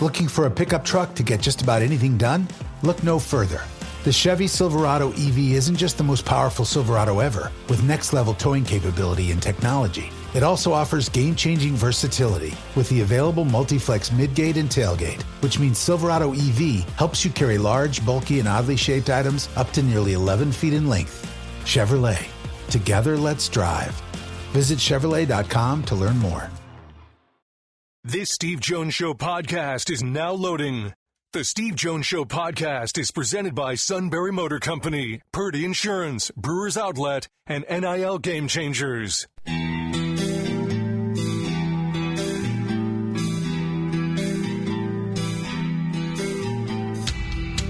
Looking for a pickup truck to get just about anything done? Look no further. The Chevy Silverado EV isn't just the most powerful Silverado ever, with next-level towing capability and technology. It also offers game-changing versatility with the available multi-flex midgate and tailgate, which means Silverado EV helps you carry large, bulky, and oddly shaped items up to nearly 11 feet in length. Chevrolet. Together, let's drive. Visit Chevrolet.com to learn more. This Steve Jones Show podcast is now loading. The Steve Jones Show podcast is presented by Sunbury Motor Company, Purdy Insurance, Brewers Outlet, and NIL Game Changers.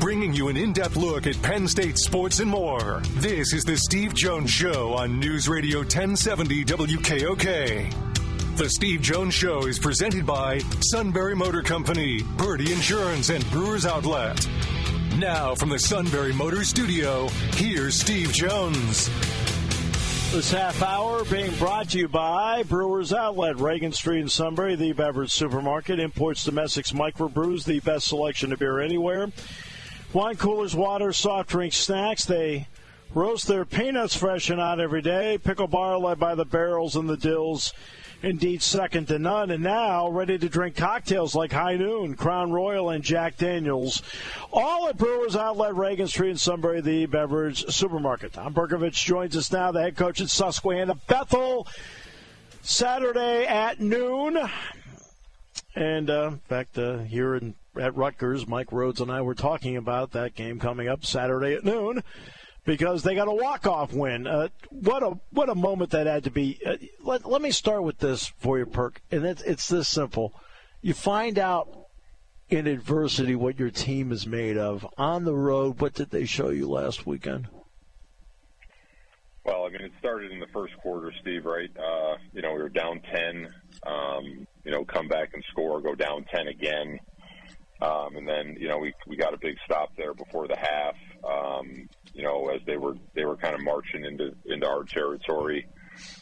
Bringing you an in-depth look at Penn State sports and more. This is the Steve Jones Show on News Radio 1070 WKOK. The Steve Jones Show is presented by Sunbury Motor Company, Purdy Insurance, and Brewers Outlet. Now from the Sunbury Motor Studio, here's Steve Jones. This half hour being brought to you by Brewers Outlet, Reagan Street in Sunbury, the beverage supermarket, imports domestics microbrews, the best selection of beer anywhere. Wine coolers, water, soft drinks, snacks. They roast their peanuts fresh and out every day. Pickle bar led by the barrels and the dills. Indeed, second to none. And now, ready to drink cocktails like High Noon, Crown Royal, and Jack Daniels. All at Brewers Outlet, Reagan Street in Sunbury, the beverage supermarket. Tom Perkovich joins us now, the head coach at Susquehanna. Bethel, Saturday at noon. And in fact, here at Rutgers, Mike Rhodes and I were talking about that game coming up Saturday at noon, because they got a walk-off win. What a moment that had to be. Let me start with this for you, Perk, and it's this simple. You find out in adversity what your team is made of. On the road, what did they show you last weekend? Well, I mean, it started in the first quarter, Steve, right? We were down 10, come back and score, go down 10 again. And then, we got a big stop there before the half, as they were kind of marching into our territory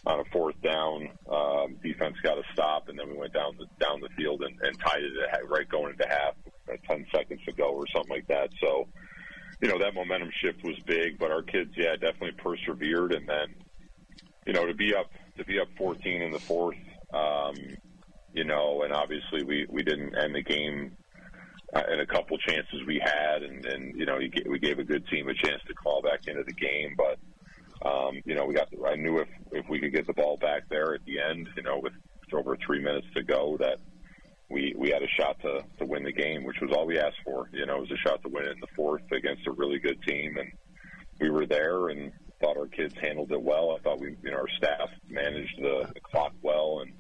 on a fourth down. Defense got a stop, and then we went down the field and tied it right going into half, 10 seconds to go or something like that. So, that momentum shift was big, but our kids, definitely persevered. And then, to be up 14 in the fourth, and obviously we didn't end the game in a couple chances we had, and we gave a good team a chance to call back into the game. But I knew if we could get the ball back there at the end, with over 3 minutes to go, that we had a shot to win the game, which was all we asked for. It was a shot to win it in the fourth against a really good team, and we were there and thought our kids handled it well. I thought our staff managed the clock well and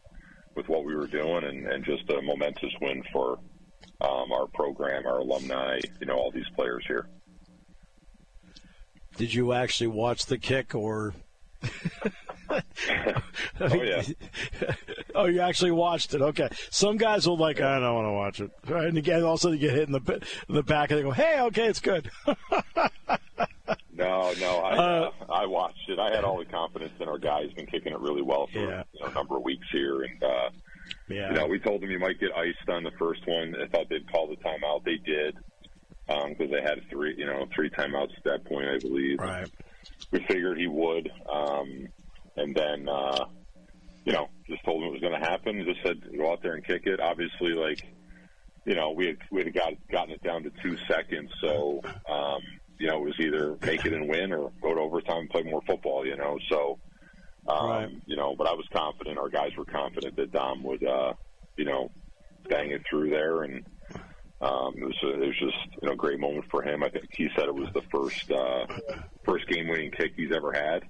with what we were doing, and just a momentous win for our program, our alumni, all these players here. Did you actually watch the kick, or? Oh, yeah. Oh, you actually watched it. Okay. Some guys will I don't want to watch it. Right? And again, all of a sudden you get hit in the back, and they go, hey, okay, it's good. No, I watched it. I had all the confidence in our guys. Been kicking it really well for a number of weeks here, and we told them you might get iced on the first one. I thought they'd call the timeout. They did, because they had three timeouts at that point, I believe. Right. We figured he would, and then just told him it was going to happen. Just said go out there and kick it. Obviously, we had gotten it down to 2 seconds, so it was either make it and win or go to overtime and play more football. So. Right. But I was confident. Our guys were confident that Dom would, bang it through there, and it was just a great moment for him. I think he said it was the first game-winning kick he's ever had.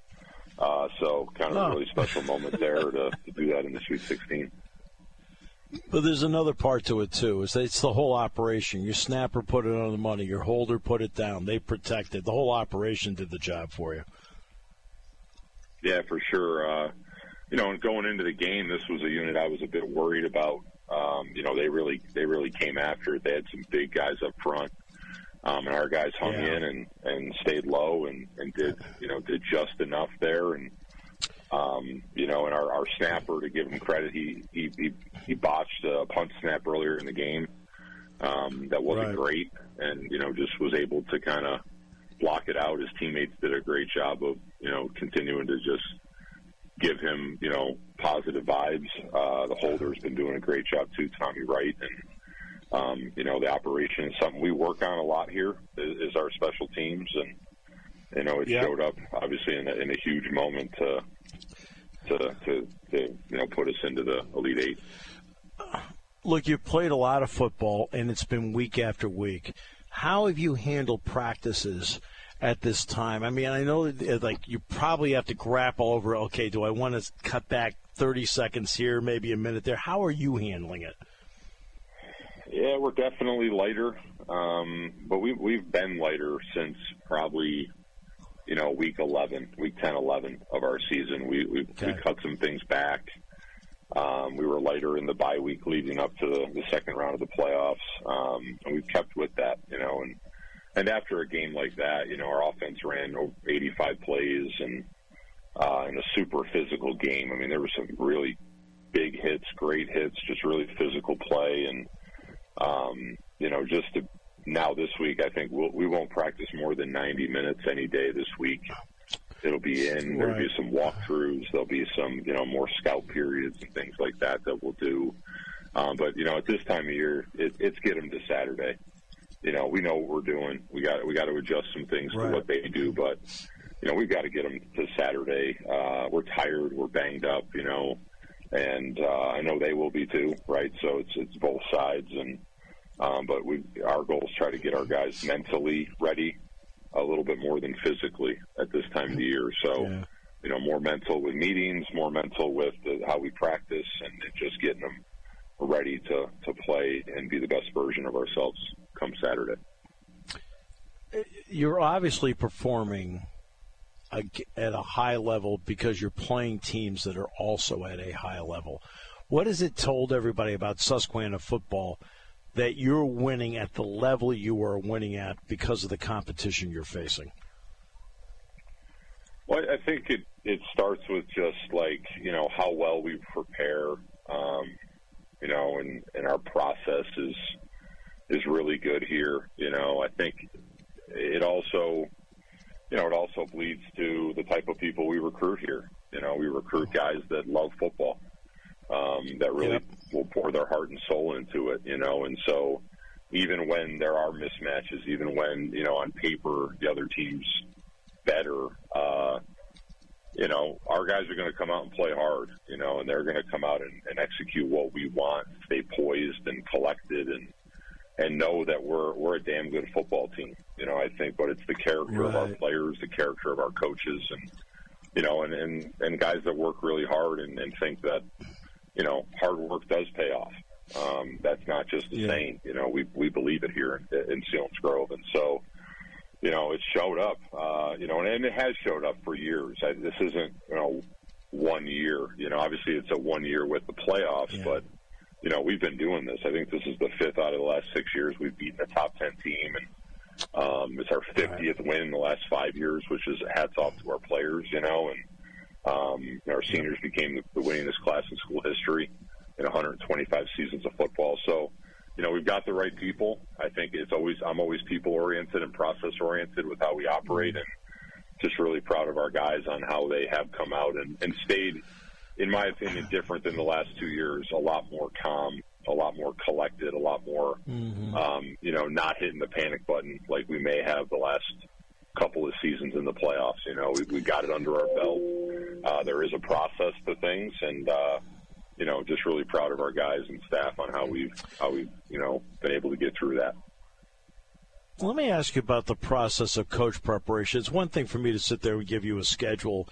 So kind of a really special moment there to do that in the Sweet 16. But there's another part to it, too. It's the whole operation. Your snapper put it on the money. Your holder put it down. They protected. The whole operation did the job for you. Yeah, for sure. And going into the game, this was a unit I was a bit worried about. They really came after it. They had some big guys up front, and our guys hung in and stayed low and did just enough there. And and our snapper, to give him credit, he botched a punt snap earlier in the game, that wasn't great, and just was able to kind of block it out. His teammates did a great job of continuing to just give him positive vibes. The holder's been doing a great job too, Tommy Wright, and the operation is something we work on a lot here. Is our special teams, and it showed up obviously in a huge moment to put us into the Elite Eight. Look, you've played a lot of football, and it's been week after week. How have you handled practices at this time? I mean, I know you probably have to grapple over, okay, do I want to cut back 30 seconds here, maybe a minute there? How are you handling it? Yeah, we're definitely lighter, but we've been lighter since probably week 10, 11 of our season. We cut some things back. We were lighter in the bye week leading up to the second round of the playoffs, and we've kept with that, and after a game like that, our offense ran over 85 plays and in a super physical game. I mean, there were some really big hits, great hits, just really physical play, and just to now this week, I think we won't practice more than 90 minutes any day this week. It'll be there'll be some walkthroughs, there'll be some, more scout periods and things like that we'll do. But, at this time of year, it's get them to Saturday. We know what we're doing. We got to adjust some things to what they do, but, we've got to get them to Saturday. We're tired, we're banged up, and I know they will be too, right? So it's both sides, and but our goal is try to get our guys mentally ready a little bit more than physically at this time of the year. So, more mental with meetings, more mental with how we practice, and just getting them ready to play and be the best version of ourselves come Saturday. You're obviously performing at a high level because you're playing teams that are also at a high level. What has it told everybody about Susquehanna football that you're winning at the level you are winning at because of the competition you're facing? Well, I think it starts with just how well we prepare, and our process is really good here. I think it also bleeds to the type of people we recruit here. We recruit guys that love football, that really will pour their heart and soul into it, and so even when there are mismatches, even when, on paper the other team's better, our guys are going to come out and play hard, and they're going to come out and execute what we want, stay poised and collected, and know that we're a damn good football team, I think, but it's the character of our players, the character of our coaches, and and guys that work really hard and think that, hard work does pay off. That's not just a saying, we believe it here in Selinsgrove. And so, it showed up, and it has showed up for years. This isn't, 1 year, obviously it's a 1 year with the playoffs, but, we've been doing this. I think this is the 5th out of the last 6 years we've beaten a top 10 team. And it's our 50th win in the last 5 years, which is hats off to our players, and our seniors became the winningest class in school history in 125 seasons of football. So, we've got the right people. I think I'm always people-oriented and process-oriented with how we operate, and just really proud of our guys on how they have come out and stayed, in my opinion, different than the last 2 years, a lot more calm, a lot more collected, a lot more, not hitting the panic button like we may have the last couple of seasons in the playoffs. We got it under our belt. There is a process to things, and just really proud of our guys and staff on how we've been able to get through that. Let me ask you about the process of coach preparation. It's one thing for me to sit there and give you a schedule,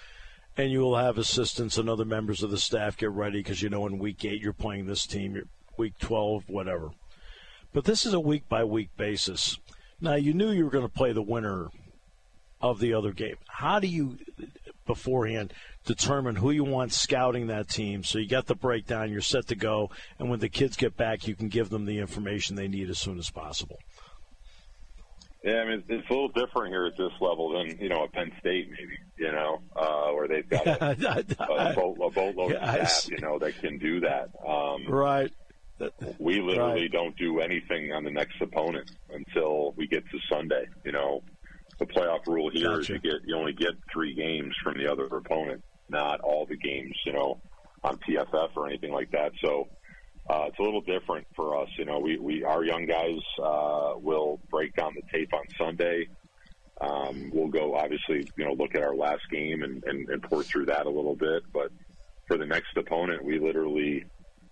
and you will have assistants and other members of the staff get ready because in week 8 you're playing this team, week 12, whatever. But this is a week-by-week basis. Now, you knew you were going to play the winner of the other game. How do you, beforehand, determine who you want scouting that team so you got the breakdown, you're set to go, and when the kids get back, you can give them the information they need as soon as possible? Yeah, I mean, it's a little different here at this level than, at Penn State maybe, where they've got a boatload of staff, that can do that. Right. We literally don't do anything on the next opponent until we get to Sunday. You know, the playoff rule here is you only get 3 games from the other opponent, not all the games, you know, on PFF or anything like that. So it's a little different for us. You know, our young guys will break down the tape on Sunday. We'll go, obviously, you know, look at our last game and pour through that a little bit. But for the next opponent, we literally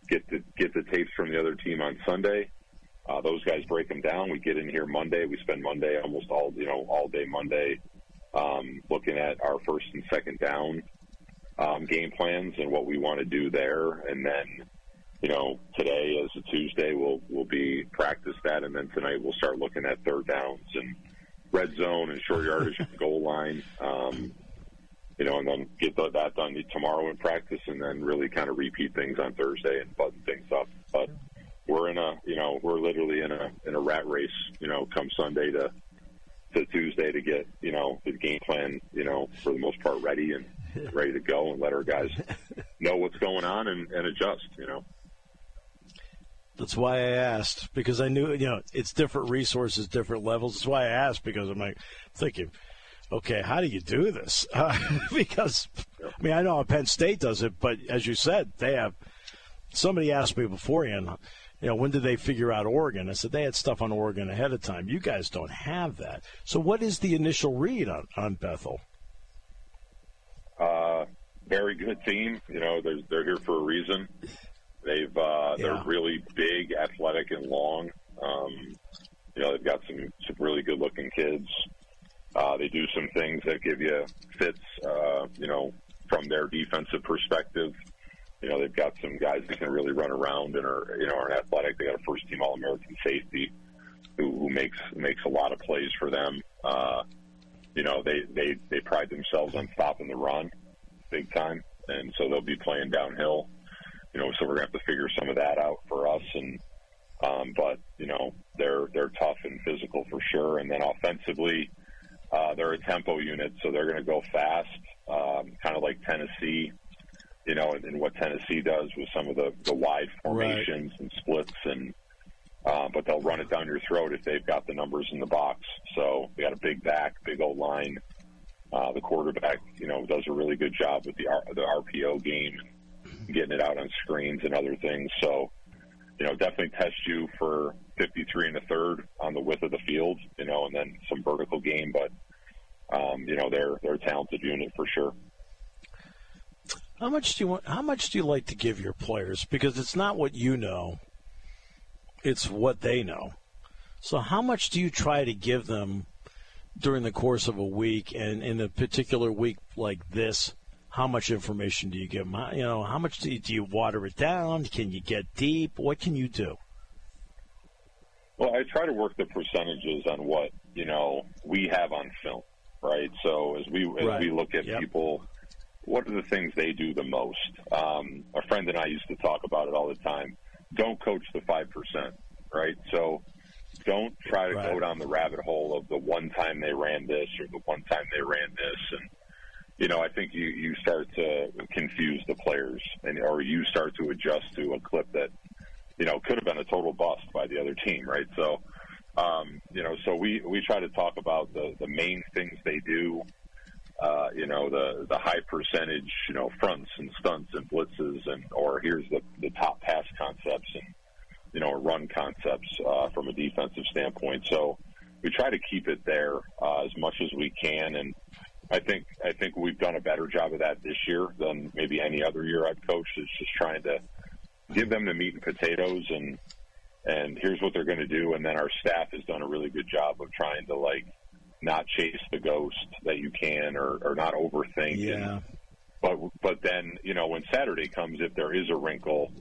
get the tapes from the other team on Sunday. Those guys break them down. We get in here Monday. We spend Monday almost all day Monday looking at our first and second down game plans and what we want to do there. And then, you know, today as a Tuesday, we'll be practice that, and then tonight we'll start looking at third downs and red zone and short yardage and goal line. You know, and then get that done tomorrow in practice, and then really kind of repeat things on Thursday and button things up. But we're literally in a rat race, you know, come Sunday to Tuesday to get, you know, the game plan, you know, for the most part ready to go and let our guys know what's going on and adjust, you know. That's why I asked, because I knew, you know, it's different resources, different levels. That's why I asked, because I'm like thinking, okay, how do you do this? Because, I mean, I know how Penn State does it, but as you said, they have – somebody asked me beforehand, you know, when did they figure out Oregon? I said they had stuff on Oregon ahead of time. You guys don't have that. So what is the initial read on Bethel? Very good team. You know, they're here for a reason. They're really big, athletic, and long. You know, they've got some really good-looking kids. They do some things that give you fits, you know, from their defensive perspective. You know, they've got some guys that can really run around and are athletic. They got a first-team All-American safety who makes a lot of plays for them. You know, they pride themselves on stopping the run big time, and so they'll be playing downhill. You know, so we're going to have to figure some of that out for us. And but you know, they're tough and physical for sure. And then offensively, they're a tempo unit, so they're going to go fast, kind of like Tennessee. You know, and what Tennessee does with some of the wide formations and splits, and but they'll run it down your throat if they've got the numbers in the box. So they got a big back, big old line. The quarterback, you know, does a really good job with the RPO game, getting it out on screens and other things. So, you know, definitely test you for 53 1/3 on the width of the field, you know, and then some vertical game. But, you know, they're a talented unit for sure. How much do you like to give your players? Because it's not what you know, it's what they know. So how much do you try to give them during the course of a week, and in a particular week like this? How much information do you give them? You know, how much do you water it down? Can you get deep? What can you do? Well, I try to work the percentages on what, you know, we have on film, right? So as we look at people, what are the things they do the most? A friend and I used to talk about it all the time. Don't coach the 5%, right? So don't try to go down the rabbit hole of the one time they ran this or the one time they ran this. And, you know, I think you start to confuse the players, or you start to adjust to a clip that, you know, could have been a total bust by the other team, right? So, you know, so we try to talk about the main things they do, you know, the high percentage, you know, fronts and stunts and blitzes, or here's the top pass concepts and, you know, run concepts from a defensive standpoint. So we try to keep it there as much as we can, and I think we've done a better job of that this year than maybe any other year I've coached. Is just trying to give them the meat and potatoes, and here's what they're going to do. And then our staff has done a really good job of trying to, like, not chase the ghost that you can, or not overthink. Yeah. But then, you know, when Saturday comes, if there is a wrinkle,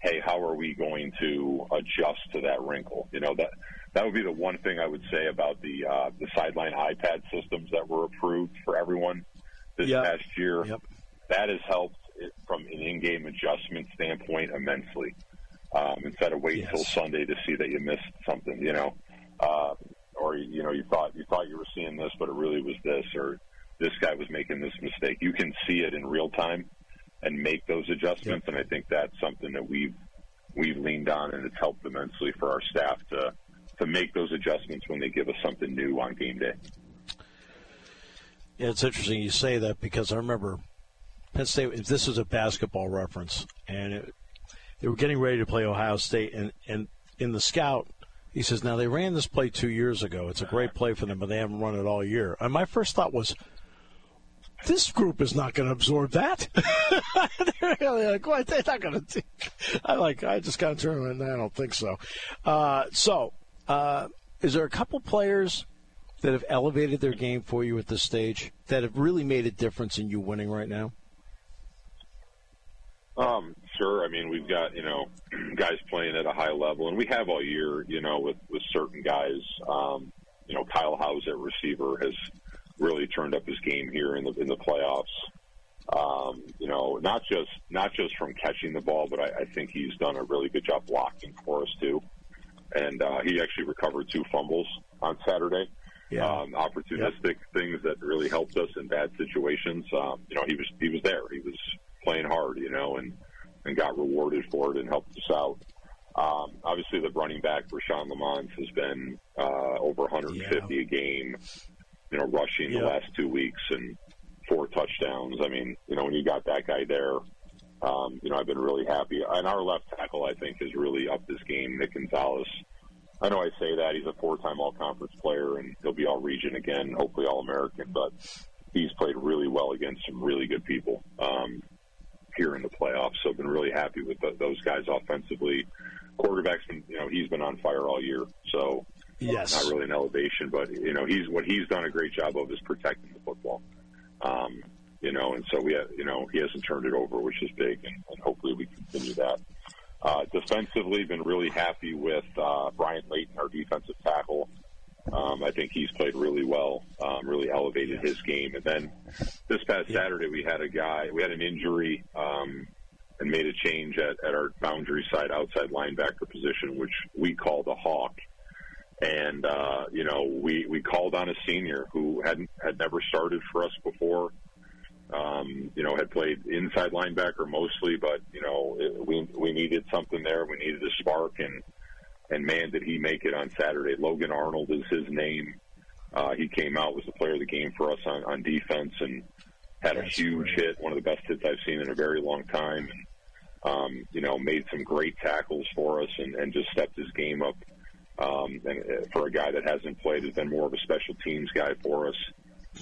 hey, how are we going to adjust to that wrinkle? You know, that would be the one thing I would say about the sideline iPad systems that were approved for everyone this past year. Yep. That has helped from an in-game adjustment standpoint immensely. Instead of waiting until Sunday to see that you missed something, you know, or you know, you thought you were seeing this, but it really was this, or this guy was making this mistake. You can see it in real time and make those adjustments, and I think that's something that we've we've leaned on, and it's helped immensely for our staff to make those adjustments when they give us something new on game day. Yeah, it's interesting you say that, because I remember Penn State, this was a basketball reference, and they were getting ready to play Ohio State, and in the scout, he says, now they ran this play 2 years ago. It's a great play for them, but they haven't run it all year. And my first thought was, this group is not going to absorb that. They're like, what? They're not going to. I just got to turn around. I don't think so. Is there a couple players that have elevated their game for you at this stage that have really made a difference in you winning right now? Sure. I mean, we've got, guys playing at a high level, and we have all year, with certain guys. Kyle Howes at receiver has really turned up his game here in the playoffs. Not just from catching the ball, but I think he's done a really good job blocking for us too. And he actually recovered 2 fumbles on Saturday. Yeah. Opportunistic things that really helped us in bad situations. He was there. He was playing hard, and got rewarded for it and helped us out. Obviously, the running back, Rashawn Lamont, has been over 150 a game, rushing the last 2 weeks and 4 touchdowns. I mean, when you got that guy there, I've been really happy. And our left tackle, I think, has really upped his game, Nick Gonzalez. I know I say that. He's a 4-time all-conference player, and he'll be all-region again, hopefully all-American. But he's played really well against some really good people here in the playoffs. So I've been really happy with those guys offensively. Quarterback's been, he's been on fire all year. So yes, not really an elevation, but, he's done a great job of is protecting the football. And so he hasn't turned it over, which is big, and hopefully we continue that. Defensively, been really happy with Brian Layton, our defensive tackle. I think he's played really well, really elevated his game. And then this past Saturday, we had an injury and made a change at our boundary side outside linebacker position, which we called a hawk. And, we called on a senior who had never started for us before. Had played inside linebacker mostly, but, we needed something there. We needed a spark, and man, did he make it on Saturday. Logan Arnold is his name. He came out, was the player of the game for us on defense, and had a huge hit, one of the best hits I've seen in a very long time. And, made some great tackles for us and just stepped his game up. And for a guy that hasn't played, has been more of a special teams guy for us.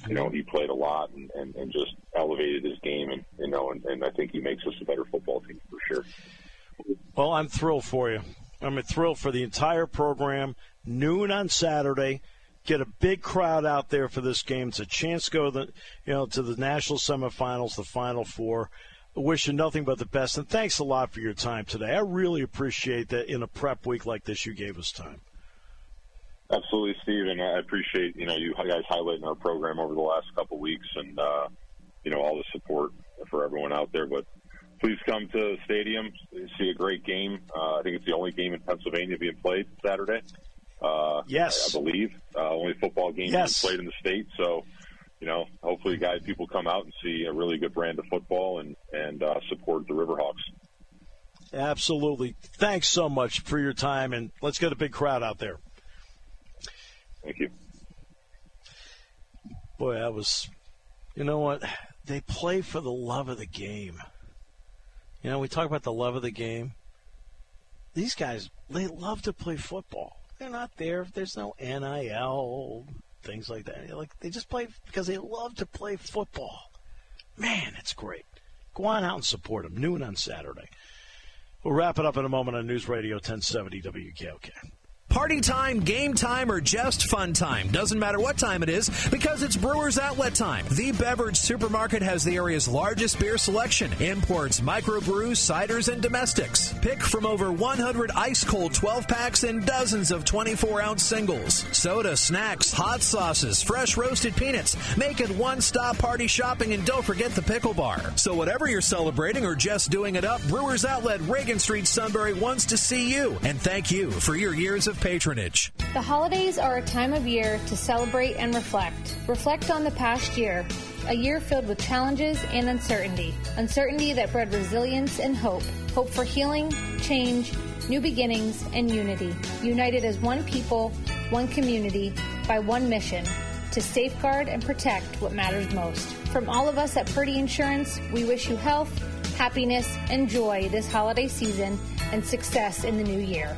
He played a lot and just elevated his game, and I think he makes us a better football team for sure. Well, I'm thrilled for you. I'm thrilled for the entire program. Noon on Saturday. Get a big crowd out there for this game. It's a chance to go to the national semifinals, the Final Four. I wish you nothing but the best, and thanks a lot for your time today. I really appreciate that in a prep week like this you gave us time. Absolutely, Steve, and I appreciate, you guys highlighting our program over the last couple of weeks and, all the support for everyone out there. But please come to the stadium, see a great game. I think it's the only game in Pennsylvania being played Saturday. Yes. I believe. Only football game being played in the state. So, hopefully people come out and see a really good brand of football and support the Riverhawks. Absolutely. Thanks so much for your time, and let's get a big crowd out there. Thank you. Boy, that was, you know what? They play for the love of the game. We talk about the love of the game. These guys, they love to play football. They're not there. There's no NIL, things like that. They just play because they love to play football. Man, it's great. Go on out and support them. Noon on Saturday. We'll wrap it up in a moment on News Radio 1070 WKOK. Party time, game time, or just fun time. Doesn't matter what time it is because it's Brewers Outlet time. The Beverage Supermarket has the area's largest beer selection. Imports, microbrews, ciders, and domestics. Pick from over 100 ice-cold 12-packs and dozens of 24-ounce singles. Soda, snacks, hot sauces, fresh roasted peanuts. Make it one-stop party shopping, and don't forget the pickle bar. So whatever you're celebrating or just doing it up, Brewers Outlet, Reagan Street, Sunbury wants to see you. And thank you for your years of patronage. The holidays are a time of year to celebrate and reflect. Reflect on the past year, a year filled with challenges and uncertainty. Uncertainty that bred resilience and hope. Hope for healing, change, new beginnings, and unity. United as one people, one community, by one mission, to safeguard and protect what matters most. From all of us at Purdy Insurance, we wish you health, happiness, and joy this holiday season and success in the new year.